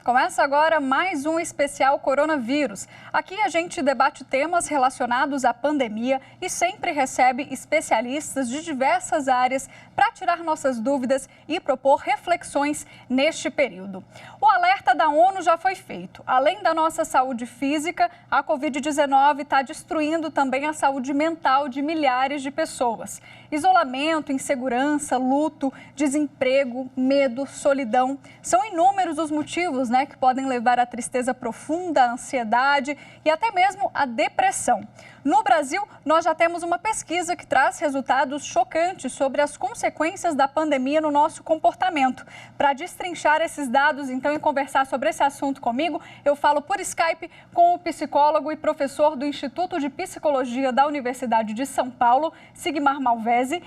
Começa agora mais um especial coronavírus. Aqui a gente debate temas relacionados à pandemia e sempre recebe especialistas de diversas áreas para tirar nossas dúvidas e propor reflexões neste período. O alerta da ONU já foi feito. Além da nossa saúde física, a Covid-19 está destruindo também a saúde mental de milhares de pessoas. Isolamento, insegurança, luto, desemprego, medo, solidão. São inúmeros os motivos, que podem levar à tristeza profunda, à ansiedade e até mesmo à depressão. No Brasil, nós já temos uma pesquisa que traz resultados chocantes sobre as consequências da pandemia no nosso comportamento. Para destrinchar esses dados, então, e conversar sobre esse assunto comigo, eu falo por Skype com o psicólogo e professor do Instituto de Psicologia da Universidade de São Paulo, Sigmar Malvese,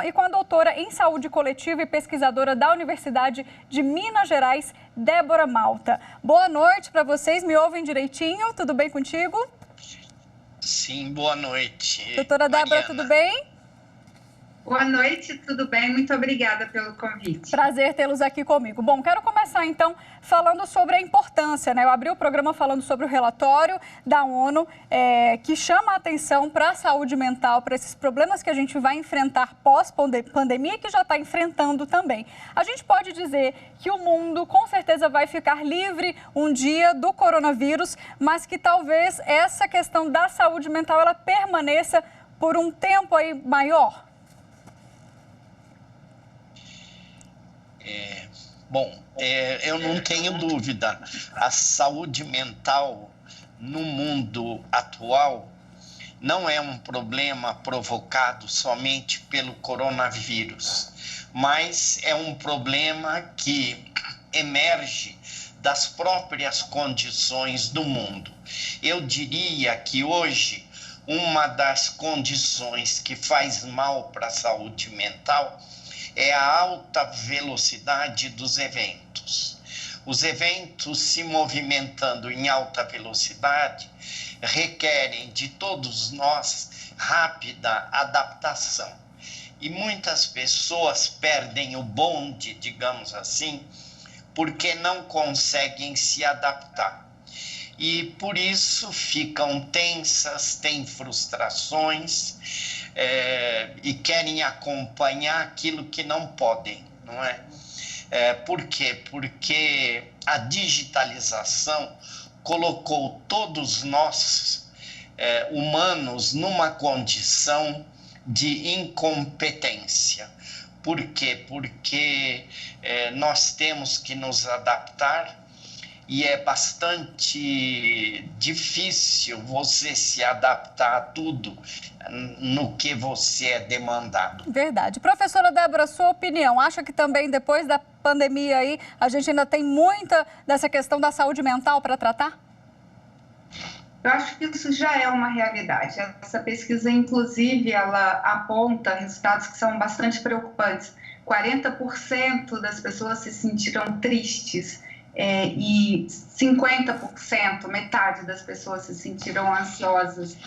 e com a doutora em Saúde Coletiva e pesquisadora da Universidade de Minas Gerais, Débora Malta. Boa noite para vocês, me ouvem direitinho? Tudo bem contigo? Sim, boa noite. Doutora Débora, tudo bem? Boa noite, tudo bem? Muito obrigada pelo convite. Prazer tê-los aqui comigo. Bom, quero começar então falando sobre a importância, Eu abri o programa falando sobre o relatório da ONU que chama a atenção para a saúde mental, para esses problemas que a gente vai enfrentar pós-pandemia e que já está enfrentando também. A gente pode dizer que o mundo com certeza vai ficar livre um dia do coronavírus, mas que talvez essa questão da saúde mental ela permaneça por um tempo aí maior. Eu não tenho dúvida, a saúde mental no mundo atual não é um problema provocado somente pelo coronavírus, mas é um problema que emerge das próprias condições do mundo. Eu diria que hoje uma das condições que faz mal para a saúde mental é a alta velocidade dos eventos. Os eventos se movimentando em alta velocidade requerem de todos nós rápida adaptação. E muitas pessoas perdem o bonde, digamos assim, porque não conseguem se adaptar. E por isso ficam tensas, têm frustrações, e querem acompanhar aquilo que não podem, não é? Por quê? Porque a digitalização colocou todos nós, humanos, numa condição de incompetência. Por quê? Porque nós temos que nos adaptar e é bastante difícil você se adaptar a tudo no que você é demandado. Verdade. Professora Débora, sua opinião, acha que também depois da pandemia aí a gente ainda tem muita dessa questão da saúde mental para tratar? Eu acho que isso já é uma realidade. Essa pesquisa, inclusive, ela aponta resultados que são bastante preocupantes. 40% das pessoas se sentiram tristes. E 50%, metade das pessoas se sentiram ansiosas.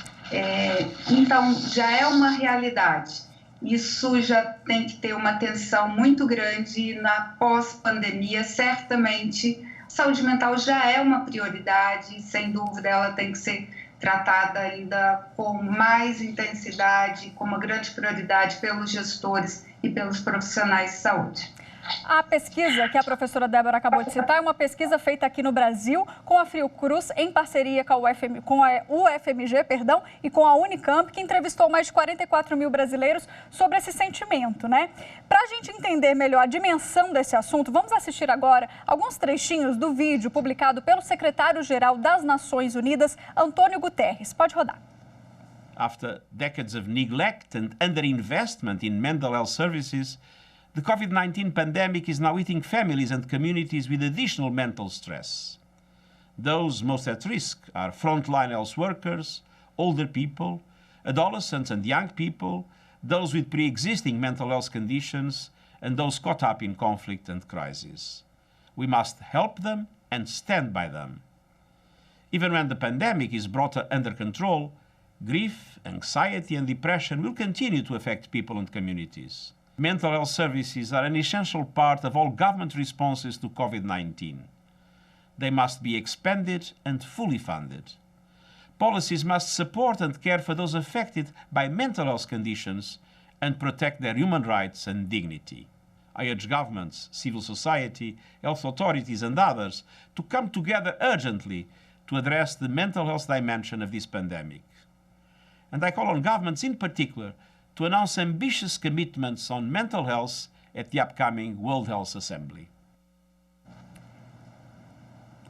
Então, já é uma realidade. Isso já tem que ter uma atenção muito grande na pós-pandemia. Certamente, saúde mental já é uma prioridade, sem dúvida ela tem que ser tratada ainda com mais intensidade, com uma grande prioridade pelos gestores e pelos profissionais de saúde. A pesquisa que a professora Débora acabou de citar é uma pesquisa feita aqui no Brasil com a Fiocruz em parceria com a UFMG, e com a Unicamp, que entrevistou mais de 44 mil brasileiros sobre esse sentimento, Para a gente entender melhor a dimensão desse assunto, vamos assistir agora alguns trechinhos do vídeo publicado pelo secretário-geral das Nações Unidas, Antônio Guterres. Pode rodar. After decades of neglect and underinvestment in mental health services, the COVID-19 pandemic is now hitting families and communities with additional mental stress. Those most at risk are frontline health workers, older people, adolescents and young people, those with pre-existing mental health conditions, and those caught up in conflict and crisis. We must help them and stand by them. Even when the pandemic is brought under control, grief, anxiety, and depression will continue to affect people and communities. Mental health services are an essential part of all government responses to COVID-19. They must be expanded and fully funded. Policies must support and care for those affected by mental health conditions and protect their human rights and dignity. I urge governments, civil society, health authorities and others to come together urgently to address the mental health dimension of this pandemic. And I call on governments in particular to announce ambitious commitments on mental health at the upcoming World Health Assembly.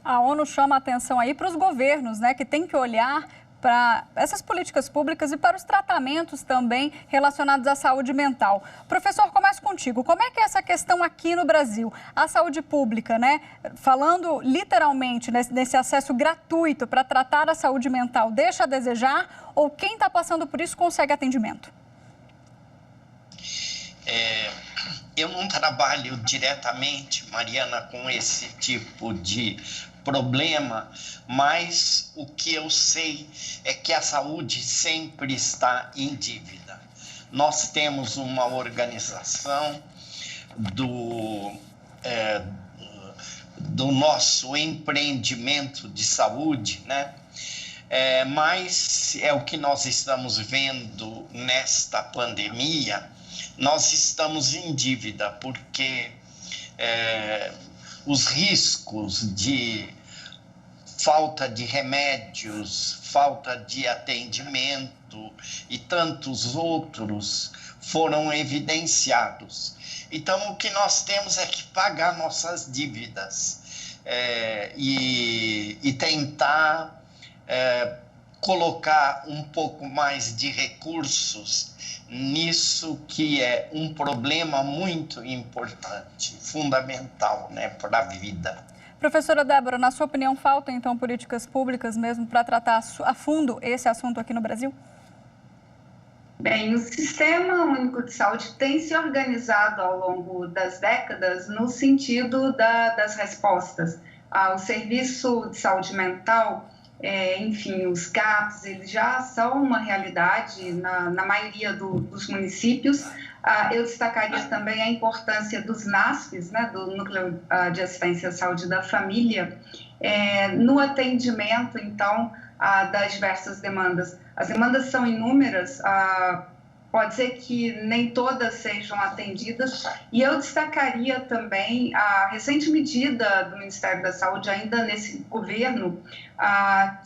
A ONU chama a atenção aí para os governos, né, que tem que olhar para essas políticas públicas e para os tratamentos também relacionados à saúde mental. Professor, começo contigo. Como é que é essa questão aqui no Brasil? A saúde pública, né? Falando literalmente nesse acesso gratuito para tratar a saúde mental, deixa a desejar ou quem está passando por isso consegue atendimento? Eu não trabalho diretamente, Mariana, com esse tipo de problema, mas o que eu sei é que a saúde sempre está em dívida. Nós temos uma organização do nosso empreendimento de saúde, né? Mas é o que nós estamos vendo nesta pandemia. Nós estamos em dívida porque os riscos de falta de remédios, falta de atendimento e tantos outros foram evidenciados. Então, o que nós temos é que pagar nossas dívidas e tentar colocar um pouco mais de recursos nisso que é um problema muito importante, fundamental, né, para a vida. Professora Débora, na sua opinião, faltam então políticas públicas mesmo para tratar a fundo esse assunto aqui no Brasil? Bem, o Sistema Único de Saúde tem se organizado ao longo das décadas no sentido das respostas. O Serviço de Saúde Mental, enfim, os CAPs, eles já são uma realidade na maioria dos municípios. Eu destacaria também a importância dos NASFs, né, do Núcleo de Assistência à Saúde da Família, no atendimento, então, das diversas demandas. As demandas são inúmeras, pode ser que nem todas sejam atendidas, e eu destacaria também a recente medida do Ministério da Saúde, ainda nesse governo,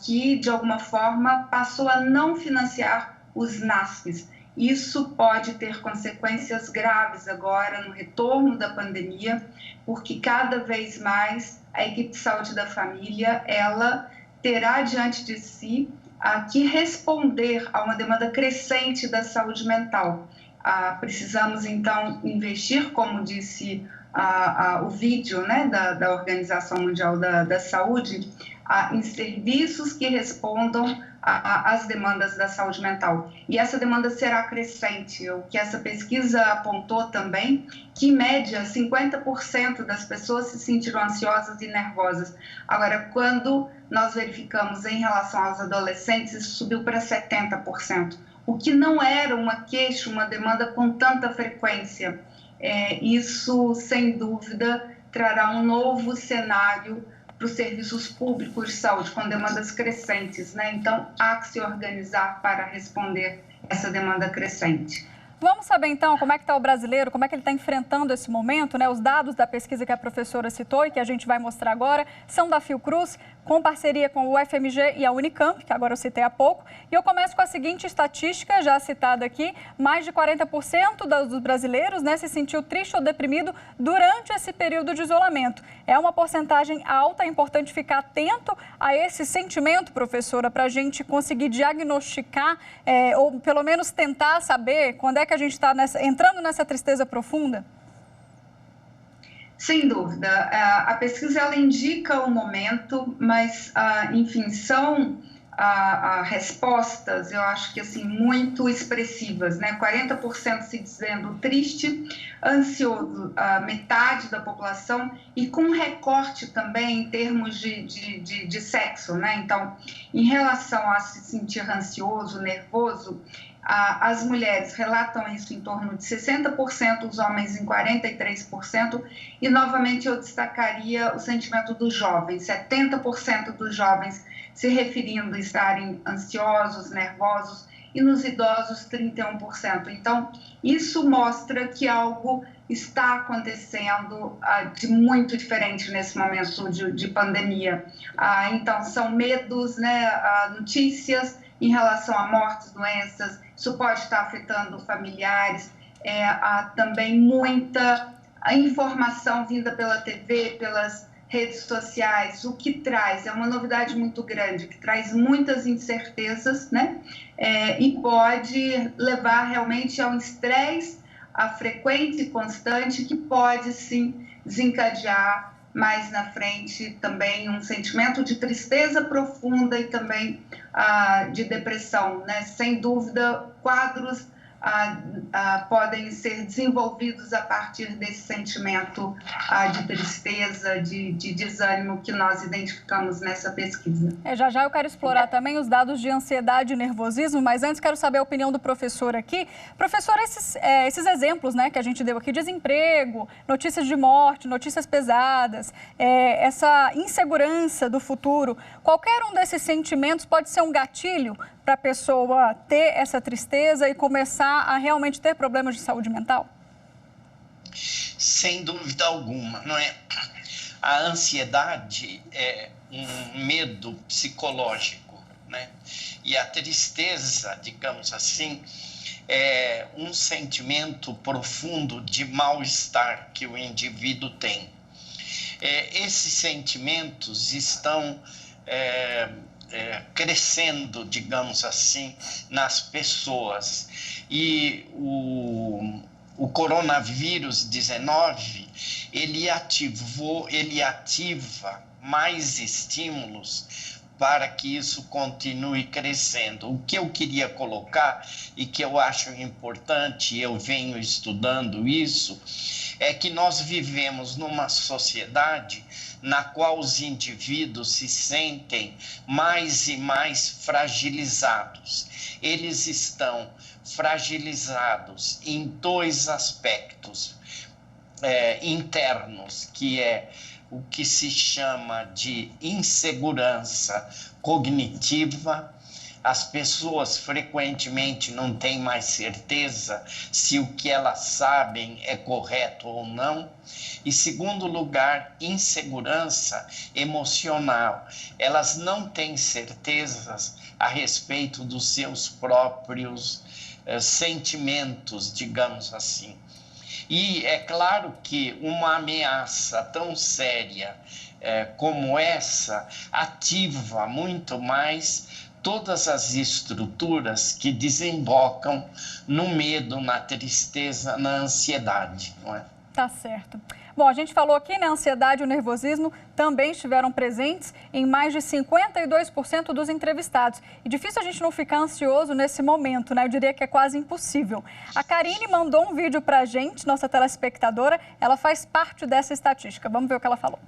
que, de alguma forma, passou a não financiar os NASFs. Isso pode ter consequências graves agora no retorno da pandemia, porque cada vez mais a equipe de saúde da família, ela terá diante de si que responder a uma demanda crescente da saúde mental. Precisamos, então, investir, como disse o vídeo, né, da Organização Mundial da Saúde, em serviços que respondam às demandas da saúde mental. E essa demanda será crescente. O que essa pesquisa apontou também, que em média 50% das pessoas se sentiram ansiosas e nervosas. Agora, quando nós verificamos em relação aos adolescentes, isso subiu para 70%, o que não era uma queixa, uma demanda com tanta frequência. Isso, sem dúvida, trará um novo cenário para os serviços públicos de saúde, com demandas crescentes, né? Então, há que se organizar para responder essa demanda crescente. Vamos saber, então, como é que está o brasileiro, como é que ele está enfrentando esse momento, né? Os dados da pesquisa que a professora citou e que a gente vai mostrar agora são da Fiocruz, com parceria com o UFMG e a Unicamp, que agora eu citei há pouco. E eu começo com a seguinte estatística, já citada aqui: mais de 40% dos brasileiros, né, se sentiu triste ou deprimido durante esse período de isolamento. É uma porcentagem alta, é importante ficar atento a esse sentimento, professora, para a gente conseguir diagnosticar ou pelo menos tentar saber quando é que a gente está entrando nessa tristeza profunda? Sem dúvida. A pesquisa ela indica o momento, mas, enfim, são respostas, eu acho que assim, muito expressivas, né? 40% se dizendo triste, ansioso, metade da população, e com recorte também em termos de sexo, né? Então, em relação a se sentir ansioso, nervoso, As mulheres relatam isso em torno de 60%, os homens em 43%, e novamente eu destacaria o sentimento dos jovens, 70% dos jovens se referindo a estarem ansiosos, nervosos, e nos idosos 31%. Então, isso mostra que algo está acontecendo de muito diferente nesse momento de pandemia. Então, são medos, né, notícias em relação a mortes, doenças, isso pode estar afetando familiares, há também muita informação vinda pela TV, pelas redes sociais, o que traz, é uma novidade muito grande, que traz muitas incertezas, né? E pode levar realmente a um estresse frequente e constante, que pode, sim, desencadear mais na frente também um sentimento de tristeza profunda e também de depressão, né? Sem dúvida, quadros podem ser desenvolvidos a partir desse sentimento de tristeza, de desânimo que nós identificamos nessa pesquisa. Já eu quero explorar também os dados de ansiedade e nervosismo, mas antes quero saber a opinião do professor aqui. Professor, esses exemplos, né, que a gente deu aqui, desemprego, notícias de morte, notícias pesadas, essa insegurança do futuro, qualquer um desses sentimentos pode ser um gatilho para a pessoa ter essa tristeza e começar a realmente ter problemas de saúde mental? Sem dúvida alguma, não é? A ansiedade é um medo psicológico, né? E a tristeza, digamos assim, é um sentimento profundo de mal-estar que o indivíduo tem. Esses sentimentos estão crescendo, digamos assim, nas pessoas. E o coronavírus 19, ele ativa mais estímulos para que isso continue crescendo. O que eu queria colocar e que eu acho importante, eu venho estudando isso, é que nós vivemos numa sociedade na qual os indivíduos se sentem mais e mais fragilizados. Eles estão fragilizados em dois aspectos internos, que é o que se chama de insegurança cognitiva. As pessoas frequentemente não têm mais certeza se o que elas sabem é correto ou não. E, segundo lugar, insegurança emocional. Elas não têm certezas a respeito dos seus próprios sentimentos, digamos assim. E é claro que uma ameaça tão séria como essa ativa muito mais todas as estruturas que desembocam no medo, na tristeza, na ansiedade, não é? Tá certo. Bom, a gente falou aqui, né, a ansiedade e o nervosismo também estiveram presentes em mais de 52% dos entrevistados. E difícil a gente não ficar ansioso nesse momento, né? Eu diria que é quase impossível. A Karine mandou um vídeo pra gente, nossa telespectadora, ela faz parte dessa estatística. Vamos ver o que ela falou.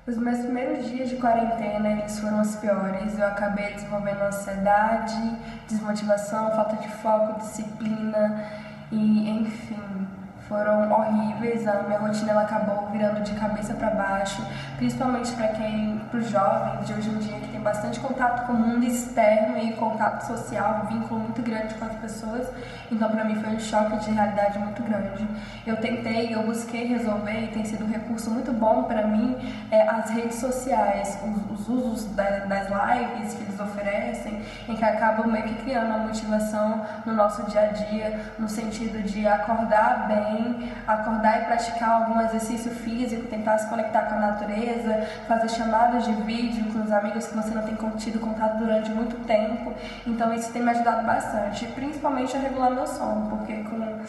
Os meus primeiros dias de quarentena, eles foram os piores. Eu acabei desenvolvendo ansiedade, desmotivação, falta de foco, disciplina e, enfim, foram horríveis. A minha rotina ela acabou virando de cabeça para baixo, principalmente para os jovens de hoje em dia, que tem bastante contato com o mundo externo e contato social, um vínculo muito grande com as pessoas. Então, para mim, foi um choque de realidade muito grande. Eu busquei resolver, e tem sido um recurso muito bom para mim, as redes sociais, os usos das lives que eles oferecem, em que acabam meio que criando uma motivação no nosso dia a dia, no sentido de acordar bem, acordar e praticar algum exercício físico, tentar se conectar com a natureza, fazer chamadas de vídeo com os amigos que você não tem tido contato durante muito tempo. Então isso tem me ajudado bastante, principalmente a regular meu sono, porque com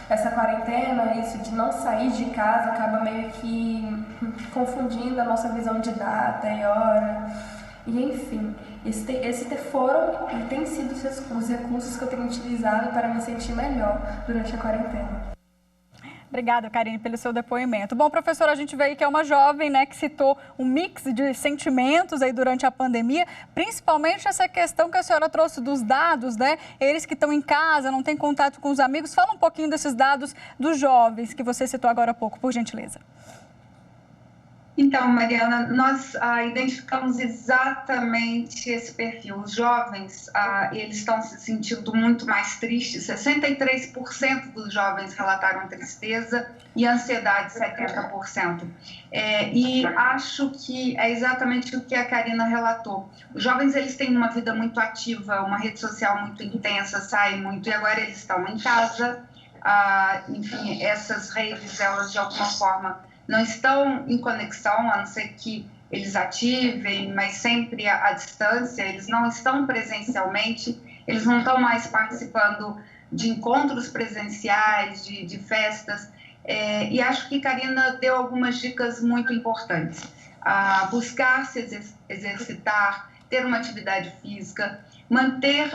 essa quarentena, isso de não sair de casa acaba meio que confundindo a nossa visão de data e hora. E enfim, esses foram e têm sido os recursos que eu tenho utilizado para me sentir melhor durante a quarentena. Obrigada, Karine, pelo seu depoimento. Bom, professora, a gente vê aí que é uma jovem, né, que citou um mix de sentimentos aí durante a pandemia, principalmente essa questão que a senhora trouxe dos dados, né? Eles que estão em casa, não têm contato com os amigos. Fala um pouquinho desses dados dos jovens que você citou agora há pouco, por gentileza. Então, Mariana, nós identificamos exatamente esse perfil. Os jovens, eles estão se sentindo muito mais tristes. 63% dos jovens relataram tristeza e ansiedade, 70%. E acho que é exatamente o que a Karina relatou. Os jovens, eles têm uma vida muito ativa, uma rede social muito intensa, saem muito, e agora eles estão em casa. Enfim, essas redes, elas de alguma forma não estão em conexão, a não ser que eles ativem, mas sempre à distância, eles não estão presencialmente, eles não estão mais participando de encontros presenciais, de festas, e acho que Karina deu algumas dicas muito importantes. Buscar se exercitar, ter uma atividade física, manter,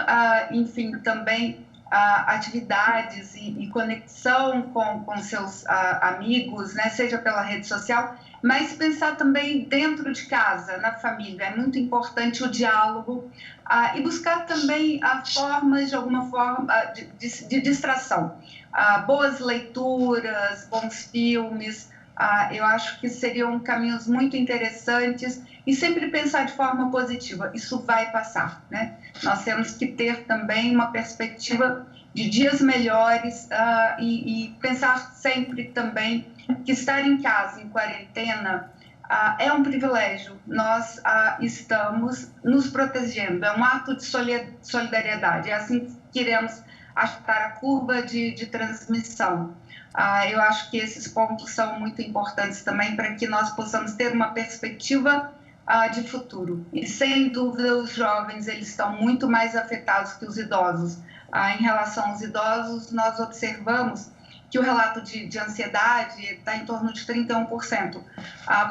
enfim, também atividades e conexão com seus amigos, né, seja pela rede social, mas pensar também dentro de casa, na família. É muito importante o diálogo e buscar também formas, de alguma forma, de distração. Boas leituras, bons filmes, eu acho que seriam caminhos muito interessantes e sempre pensar de forma positiva. Isso vai passar, né? Nós temos que ter também uma perspectiva de dias melhores e pensar sempre também que estar em casa, em quarentena, é um privilégio. Nós estamos nos protegendo, é um ato de solidariedade. É assim que queremos achatar a curva de transmissão. Eu acho que esses pontos são muito importantes também para que nós possamos ter uma perspectiva de futuro. E, sem dúvida, os jovens eles estão muito mais afetados que os idosos. Em relação aos idosos, nós observamos que o relato de ansiedade está em torno de 31%.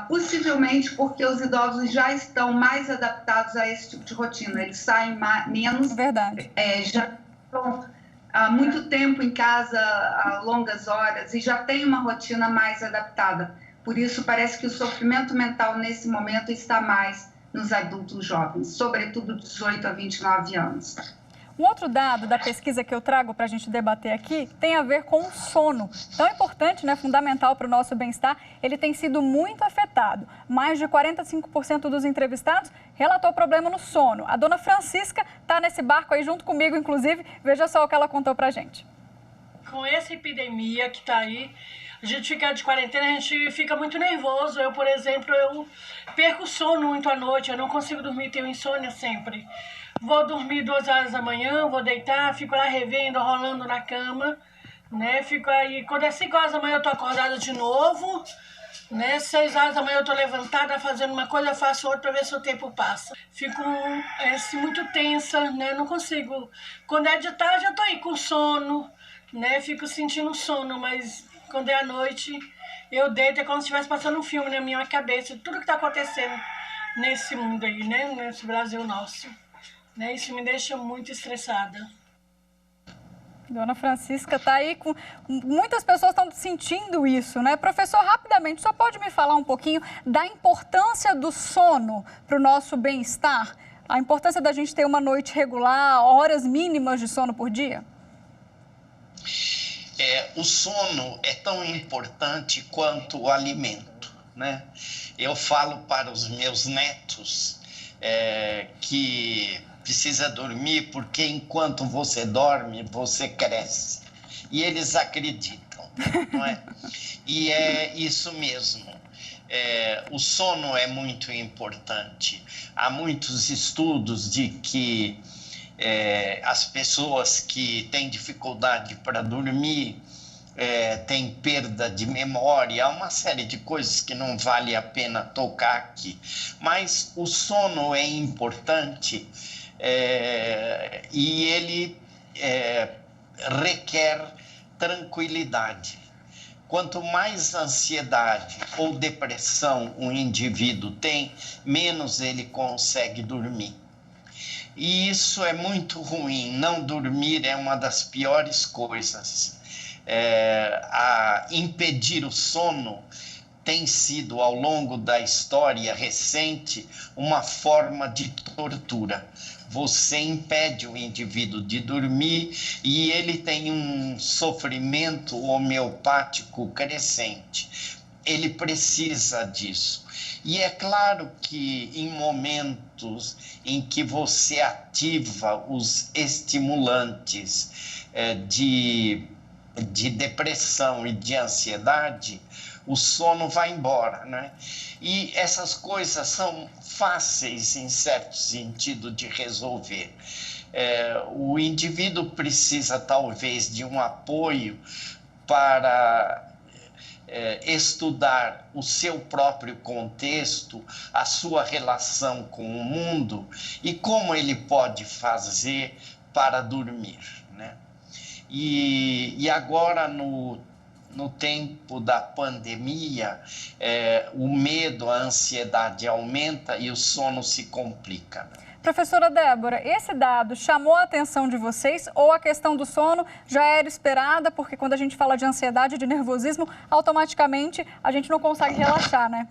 Possivelmente porque os idosos já estão mais adaptados a esse tipo de rotina. Eles saem menos. Verdade. Já estão há muito tempo em casa, a longas horas, e já tem uma rotina mais adaptada. Por isso, parece que o sofrimento mental, nesse momento, está mais nos adultos jovens, sobretudo 18 a 29 anos. Um outro dado da pesquisa que eu trago para a gente debater aqui tem a ver com o sono. Tão importante, né, fundamental para o nosso bem-estar, ele tem sido muito afetado. Mais de 45% dos entrevistados relatou problema no sono. A dona Francisca está nesse barco aí junto comigo, inclusive. Veja só o que ela contou para a gente. Com essa epidemia que está aí, a gente fica de quarentena, a gente fica muito nervoso. Eu, por exemplo, eu perco o sono muito à noite, eu não consigo dormir, tenho insônia sempre. Vou dormir 2 horas da manhã, vou deitar, fico lá revendo, rolando na cama, né? Fico aí, quando é 5 horas da manhã eu tô acordada de novo, né? 6 horas da manhã eu tô levantada fazendo uma coisa, eu faço outra para ver se o tempo passa. Fico assim, muito tensa, né? Não consigo. Quando é de tarde eu tô aí com sono, né? Fico sentindo sono, mas quando é à noite eu deito, é como se estivesse passando um filme na minha cabeça, tudo que tá acontecendo nesse mundo aí, né? Nesse Brasil nosso. Isso me deixa muito estressada. Dona Francisca está aí com... Muitas pessoas estão sentindo isso, né? Professor, rapidamente, só pode me falar um pouquinho da importância do sono para o nosso bem-estar? A importância da gente ter uma noite regular, horas mínimas de sono por dia? O sono é tão importante quanto o alimento, né? Eu falo para os meus netos que precisa dormir porque enquanto você dorme, você cresce. E eles acreditam, não é? E é isso mesmo. O sono é muito importante. Há muitos estudos de que as pessoas que têm dificuldade para dormir têm perda de memória, há uma série de coisas que não vale a pena tocar aqui. Mas o sono é importante e ele requer tranquilidade. Quanto mais ansiedade ou depressão um indivíduo tem, menos ele consegue dormir. E isso é muito ruim. Não dormir é uma das piores coisas. a impedir o sono tem sido, ao longo da história recente, uma forma de tortura. Você impede o indivíduo de dormir e ele tem um sofrimento homeopático crescente. Ele precisa disso. E é claro que em momentos em que você ativa os estimulantes de depressão e de ansiedade, o sono vai embora, né? E essas coisas são fáceis, em certo sentido, de resolver. O indivíduo precisa, talvez, de um apoio para estudar o seu próprio contexto, a sua relação com o mundo e como ele pode fazer para dormir, né? E agora, no tempo da pandemia, o medo, a ansiedade aumenta e o sono se complica. Professora Débora, esse dado chamou a atenção de vocês ou a questão do sono já era esperada? Porque quando a gente fala de ansiedade, de nervosismo, automaticamente a gente não consegue relaxar, né?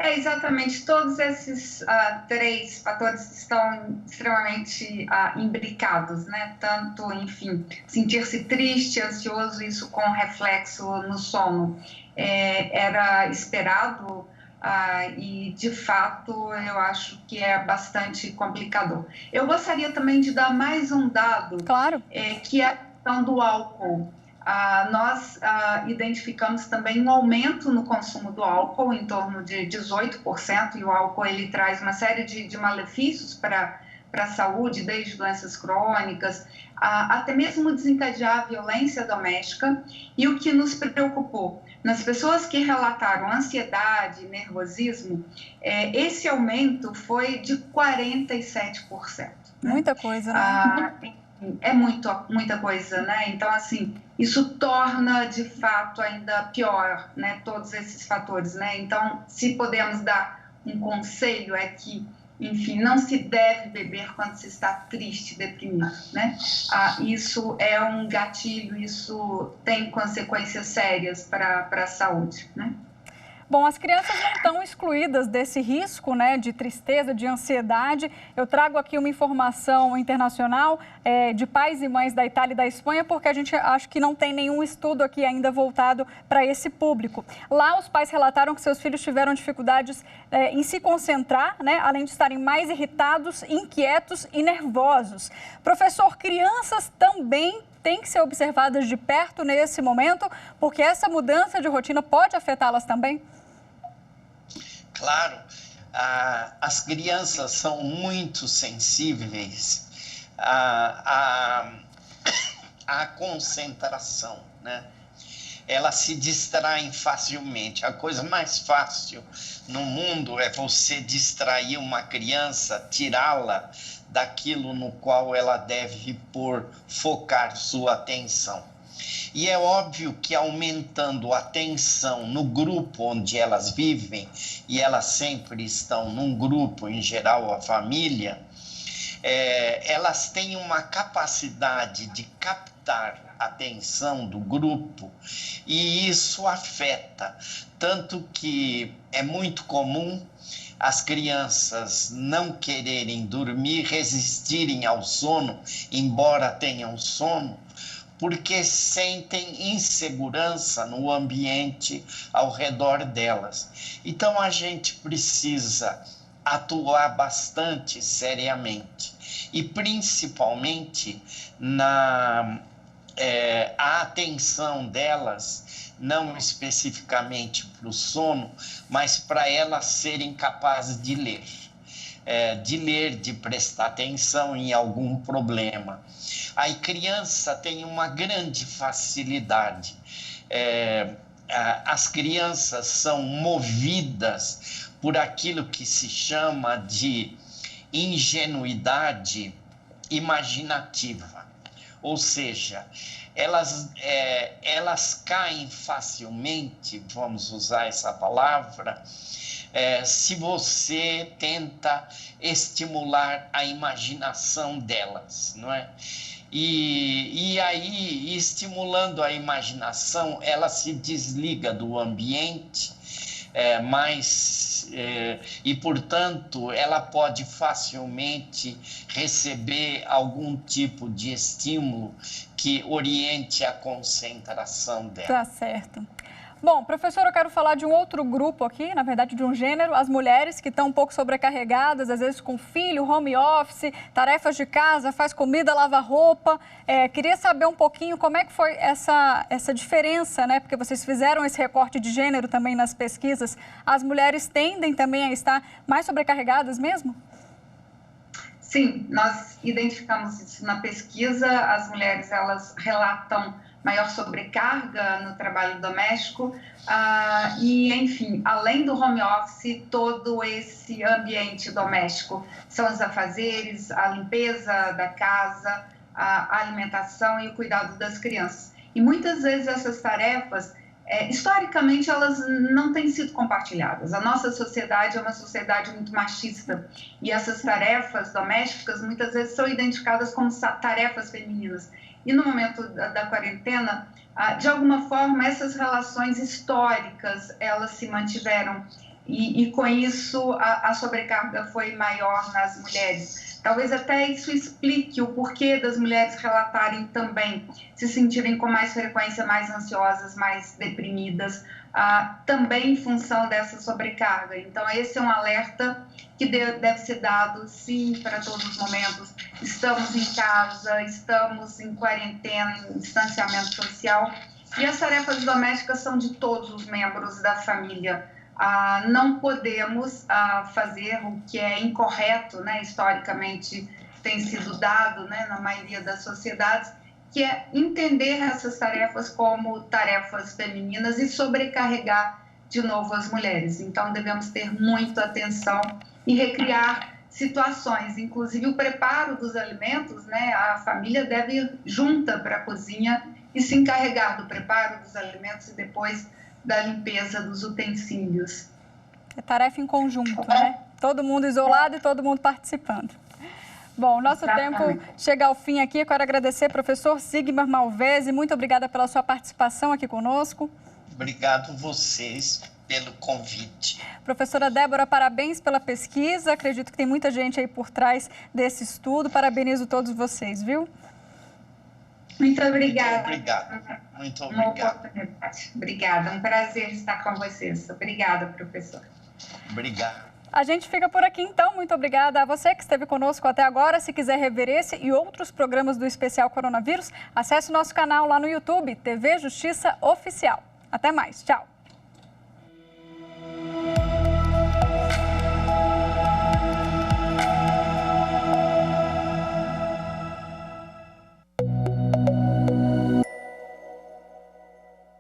Exatamente. Todos esses 3 fatores estão extremamente imbricados, né? Tanto, enfim, sentir-se triste, ansioso, isso com reflexo no sono. Era esperado e, de fato, eu acho que é bastante complicador. Eu gostaria também de dar mais um dado, claro, que é a questão do álcool. Nós identificamos também um aumento no consumo do álcool, em torno de 18%, e o álcool ele traz uma série de malefícios para a saúde, desde doenças crônicas, até mesmo desencadear a violência doméstica. E o que nos preocupou, nas pessoas que relataram ansiedade, nervosismo, esse aumento foi de 47%. Né? Muita coisa, né? É muita coisa, né? Então, assim, isso torna, de fato, ainda pior, né? Todos esses fatores, né? Então, se podemos dar um conselho, é que, enfim, não se deve beber quando se está triste, deprimido, né? Isso é um gatilho, isso tem consequências sérias para a saúde, né? Bom, as crianças não estão excluídas desse risco, né, de tristeza, de ansiedade. Eu trago aqui uma informação internacional de pais e mães da Itália e da Espanha, porque a gente acha que não tem nenhum estudo aqui ainda voltado para esse público. Lá, os pais relataram que seus filhos tiveram dificuldades em se concentrar, né, além de estarem mais irritados, inquietos e nervosos. Professor, crianças também têm que ser observadas de perto nesse momento, porque essa mudança de rotina pode afetá-las também? Claro, as crianças são muito sensíveis à concentração, né? Elas se distraem facilmente. A coisa mais fácil no mundo é você distrair uma criança, tirá-la daquilo no qual ela deve focar sua atenção. E é óbvio que aumentando a tensão no grupo onde elas vivem, e elas sempre estão num grupo, em geral a família, elas têm uma capacidade de captar a atenção do grupo e isso afeta. Tanto que é muito comum as crianças não quererem dormir, resistirem ao sono, embora tenham sono, porque sentem insegurança no ambiente ao redor delas. Então, a gente precisa atuar bastante seriamente e, principalmente, a atenção delas, não especificamente para o sono, mas para elas serem capazes de ler. De prestar atenção em algum problema. A criança tem uma grande facilidade. As crianças são movidas por aquilo que se chama de ingenuidade imaginativa. Ou seja, elas caem facilmente, vamos usar essa palavra, se você tenta estimular a imaginação delas, não é? E aí, estimulando a imaginação, ela se desliga do ambiente, e, portanto, ela pode facilmente receber algum tipo de estímulo que oriente a concentração dela. Tá certo. Bom, professor, eu quero falar de um outro grupo aqui, na verdade de um gênero, as mulheres que estão um pouco sobrecarregadas, às vezes com filho, home office, tarefas de casa, faz comida, lava roupa. Queria saber um pouquinho como é que foi essa diferença, né? Porque vocês fizeram esse recorte de gênero também nas pesquisas. As mulheres tendem também a estar mais sobrecarregadas mesmo? Sim, nós identificamos isso na pesquisa. As mulheres, elas relatam maior sobrecarga no trabalho doméstico e, enfim, além do home office, todo esse ambiente doméstico são os afazeres, a limpeza da casa, a alimentação e o cuidado das crianças. E muitas vezes essas tarefas, historicamente, elas não têm sido compartilhadas. A nossa sociedade é uma sociedade muito machista e essas tarefas domésticas muitas vezes são identificadas como tarefas femininas. E no momento da quarentena, de alguma forma, essas relações históricas, elas se mantiveram e com isso a sobrecarga foi maior nas mulheres. Talvez até isso explique o porquê das mulheres relatarem também, se sentirem com mais frequência mais ansiosas, mais deprimidas, também em função dessa sobrecarga. Então, esse é um alerta que deve ser dado, sim, para todos os momentos. Estamos em casa, estamos em quarentena, em distanciamento social, e as tarefas domésticas são de todos os membros da família. Não podemos fazer o que é incorreto, né, historicamente tem sido dado, né, na maioria das sociedades, que é entender essas tarefas como tarefas femininas e sobrecarregar de novo as mulheres. Então, devemos ter muita atenção e recriar situações, inclusive o preparo dos alimentos, né, a família deve ir junta para a cozinha e se encarregar do preparo dos alimentos e depois da limpeza dos utensílios. É tarefa em conjunto, né? Todo mundo isolado e todo mundo participando. Bom, nosso tempo chega ao fim aqui. Eu quero agradecer, professor Sigmar Malvese. Muito obrigada pela sua participação aqui conosco. Obrigado vocês pelo convite. Professora Débora, parabéns pela pesquisa. Acredito que tem muita gente aí por trás desse estudo. Parabenizo todos vocês, viu? Muito obrigada. Muito obrigado. Obrigada, um prazer estar com vocês. Obrigada, professor. Obrigado. A gente fica por aqui então. Muito obrigada a você que esteve conosco até agora. Se quiser rever esse e outros programas do Especial Coronavírus, acesse o nosso canal lá no YouTube, TV Justiça Oficial. Até mais. Tchau.